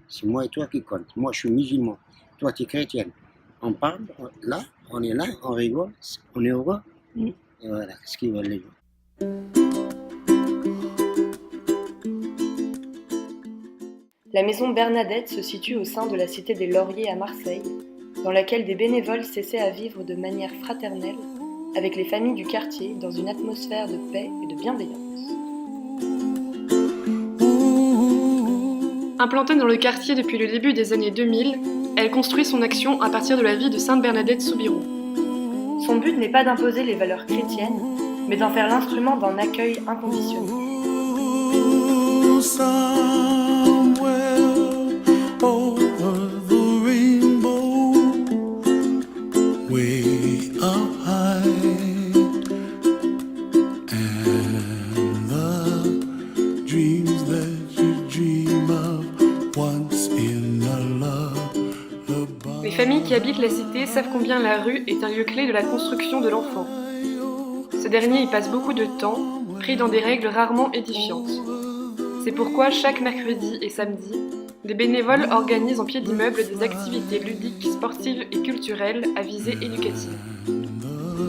C'est moi et toi qui compte. Moi, je suis musulman. Toi, tu es chrétienne. On parle, là, on rigole, on est heureux. Mm. Et voilà, ce qu'ils veulent les gens. La maison Bernadette se situe au sein de la cité des Lauriers à Marseille, dans laquelle des bénévoles s'essaient à vivre de manière fraternelle avec les familles du quartier dans une atmosphère de paix et de bienveillance. Implantée dans le quartier depuis le début des années 2000, elle construit son action à partir de la vie de Sainte Bernadette Soubirous. Son but n'est pas d'imposer les valeurs chrétiennes, mais d'en faire l'instrument d'un accueil inconditionnel. Les familles qui habitent la cité savent combien la rue est un lieu clé de la construction de l'enfant. Ce dernier y passe beaucoup de temps, pris dans des règles rarement édifiantes. C'est pourquoi chaque mercredi et samedi, des bénévoles organisent en pied d'immeuble des activités ludiques, sportives et culturelles à visée éducative.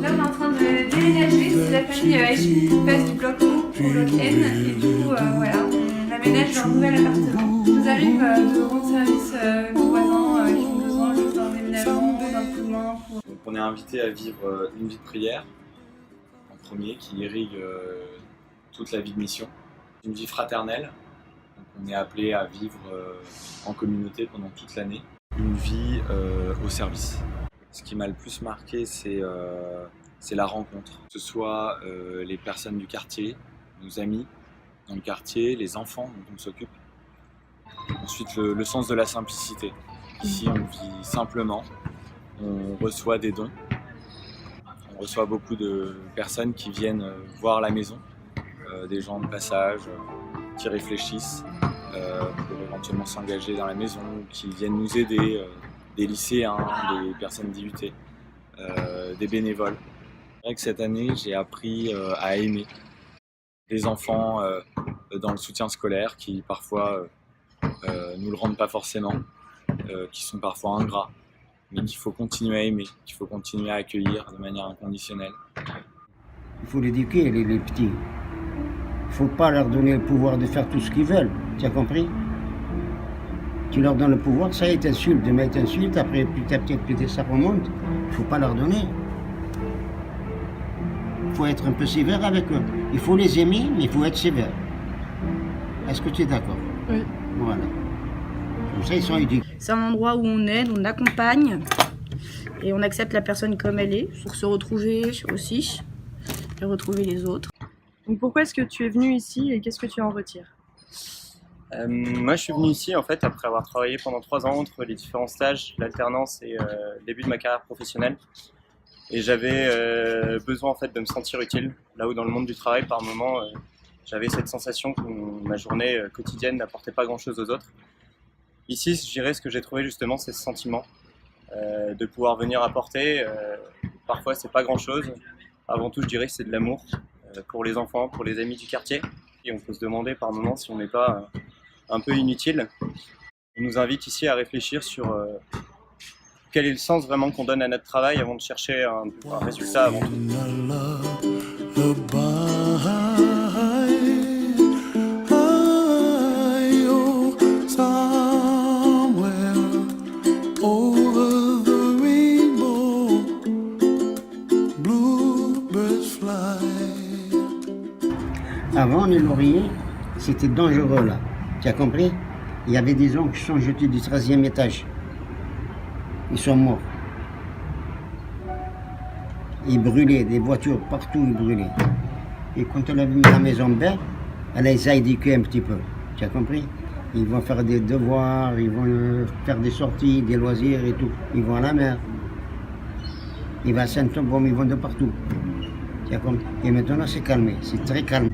Là, on est en train de déménager, c'est la famille H qui passe du bloc O au bloc N, et du coup, voilà, on aménage leur nouvel appartement. Il nous arrive de rendre service aux voisins qui ont besoin juste d'un déménagement, d'un coup de main. Donc on est invité à vivre une vie de prière, en premier, qui irrigue toute la vie de mission. Une vie fraternelle, donc on est appelé à vivre en communauté pendant toute l'année. Une vie au service. Ce qui m'a le plus marqué, c'est la rencontre. Que ce soit les personnes du quartier, nos amis dans le quartier, les enfants dont on s'occupe. Ensuite, le sens de la simplicité. Ici, on vit simplement, on reçoit des dons. On reçoit beaucoup de personnes qui viennent voir la maison, des gens de passage qui réfléchissent pour éventuellement s'engager dans la maison, qui viennent nous aider. Des lycéens, des personnes d'IUT, des bénévoles. C'est vrai que cette année, j'ai appris à aimer des enfants dans le soutien scolaire qui parfois nous le rendent pas forcément, qui sont parfois ingrats, mais qu'il faut continuer à aimer, qu'il faut continuer à accueillir de manière inconditionnelle. Il faut l'éduquer, les petits. Il ne faut pas leur donner le pouvoir de faire tout ce qu'ils veulent. Tu as compris ? Tu leur donnes le pouvoir, ça ils t'insultent, demain ils t'insultent, après petit à petit ça remonte. Il ne faut pas leur donner. Il faut être un peu sévère avec eux. Il faut les aimer, mais il faut être sévère. Est-ce que tu es d'accord ? Oui. Voilà. Comme ça ils sont éduqués. C'est un endroit où on aide, on accompagne et on accepte la personne comme elle est pour se retrouver aussi et retrouver les autres. Donc pourquoi est-ce que tu es venu ici et qu'est-ce que tu en retires ? Moi, je suis venu ici en fait après avoir travaillé pendant 3 ans entre les différents stages, l'alternance et le début de ma carrière professionnelle. Et j'avais besoin en fait de me sentir utile. Là où dans le monde du travail, par moment, j'avais cette sensation que ma journée quotidienne n'apportait pas grand-chose aux autres. Ici, je dirais ce que j'ai trouvé justement, c'est ce sentiment de pouvoir venir apporter. Parfois, c'est pas grand-chose. Avant tout, je dirais que c'est de l'amour pour les enfants, pour les amis du quartier. Et on peut se demander par moment si on n'est pas un peu inutile. On nous invite ici à réfléchir sur quel est le sens vraiment qu'on donne à notre travail avant de chercher un résultat avant tout. Avant, les lauriers, c'était dangereux là. Tu as compris ? Il y avait des gens qui sont jetés du 13e étage. Ils sont morts. Ils brûlaient, des voitures partout, ils brûlaient. Et quand on a mis la maison Bert, elle les a éduqués un petit peu. Tu as compris ? Ils vont faire des devoirs, ils vont faire des sorties, des loisirs et tout. Ils vont à la mer. Ils vont à Saint-Ouen, ils vont de partout. Tu as compris ? Et maintenant, c'est calmé, c'est très calme.